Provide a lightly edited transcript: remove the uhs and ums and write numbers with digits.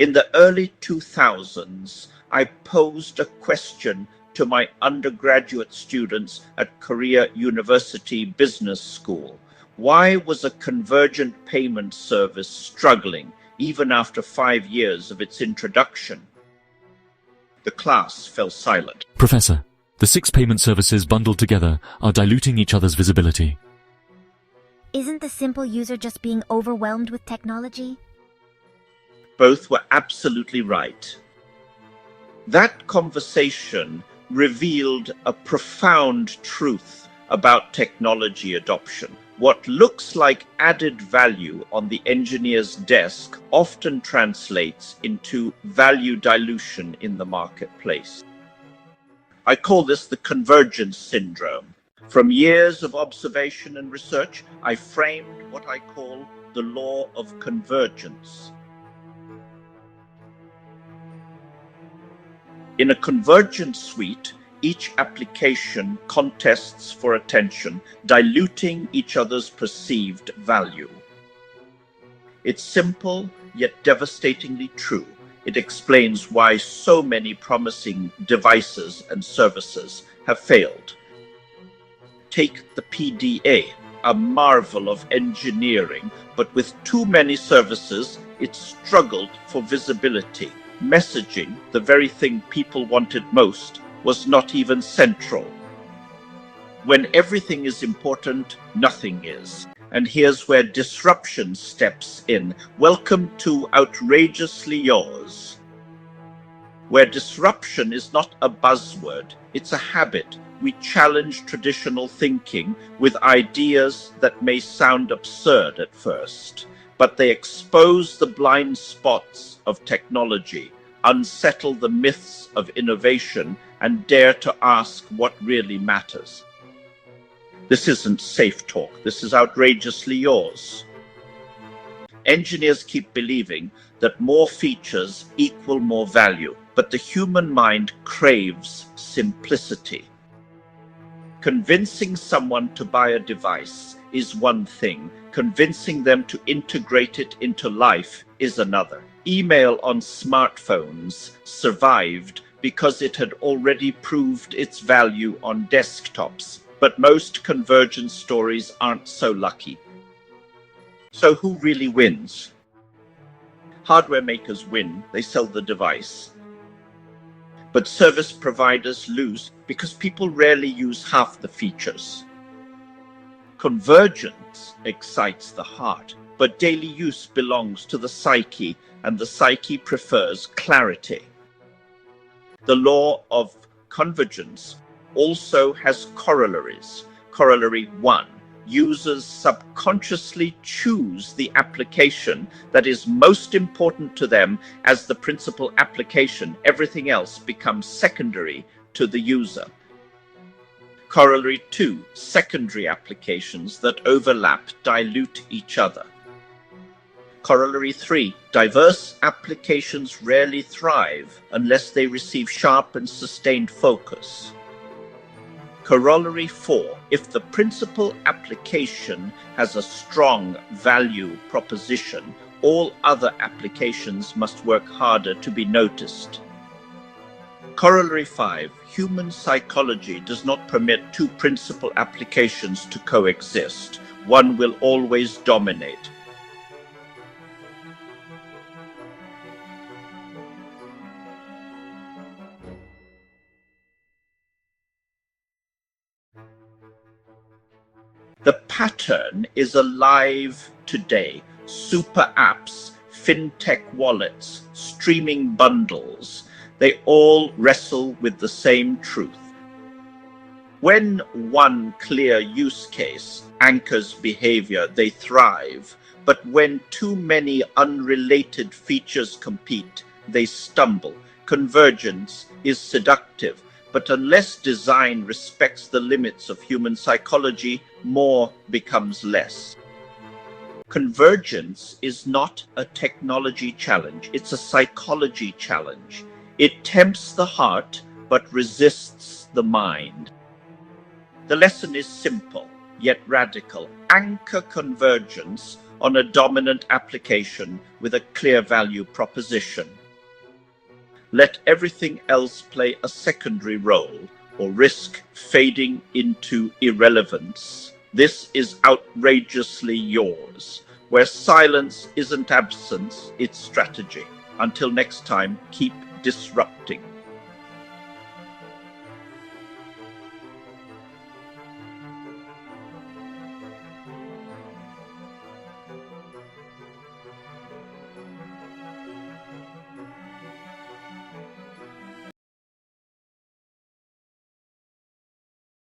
In the early 2000s, I posed a question to my undergraduate students at Korea University Business School. Why was a convergent payment service struggling even after 5 years of its introduction? The class fell silent. Professor, the 6 payment services bundled together are diluting each other's visibility. Isn't the simple user just being overwhelmed with technology? Both were absolutely right. That conversation revealed a profound truth about technology adoption. What looks like added value on the engineer's desk often translates into value dilution in the marketplace. I call this the convergence syndrome. From years of observation and research, I framed what I call the law of convergence. In a convergent suite, each application contests for attention, diluting each other's perceived value. It's simple, yet devastatingly true. It explains why so many promising devices and services have failed. Take the PDA, a marvel of engineering, but with too many services, it struggled for visibility. Messaging, the very thing people wanted most, was not even central. When everything is important, nothing is. And here's where disruption steps in. Welcome to Outrageously Yours, where disruption is not a buzzword, it's a habit. We challenge traditional thinking with ideas that may sound absurd at first, but they expose the blind spots of technology, unsettle the myths of innovation, and dare to ask what really matters. This isn't safe talk, this is outrageously yours. Engineers keep believing that more features equal more value, but the human mind craves simplicity. Convincing someone to buy a device is one thing. Convincing them to integrate it into life is another. Email on smartphones survived because it had already proved its value on desktops. But most convergence stories aren't so lucky. So who really wins? Hardware makers win, they sell the device. But service providers lose because people rarely use half the features. Convergence excites the heart, but daily use belongs to the psyche, and the psyche prefers clarity. The law of convergence also has corollaries. Corollary 1. Users subconsciously choose the application that is most important to them as the principal application. Everything else becomes secondary to the user. Corollary 2. Secondary applications that overlap dilute each other. Corollary 3. Diverse applications rarely thrive unless they receive sharp and sustained focus. Corollary 4. If the principal application has a strong value proposition, all other applications must work harder to be noticed. Corollary 5. Human psychology does not permit two principal applications to coexist. One will always dominate. The pattern is alive today. Super apps, fintech wallets, streaming bundles, they all wrestle with the same truth. When one clear use case anchors behavior, they thrive. But when too many unrelated features compete, they stumble. Convergence is seductive, but unless design respects the limits of human psychology, more becomes less. Convergence is not a technology challenge, it's a psychology challenge. It tempts the heart, but resists the mind. The lesson is simple, yet radical. Anchor convergence, on a dominant application with a clear value proposition. Let everything else play a secondary role or risk fading into irrelevance. This is outrageously yours, where silence isn't absence, it's strategy. Until next time, keep disrupting.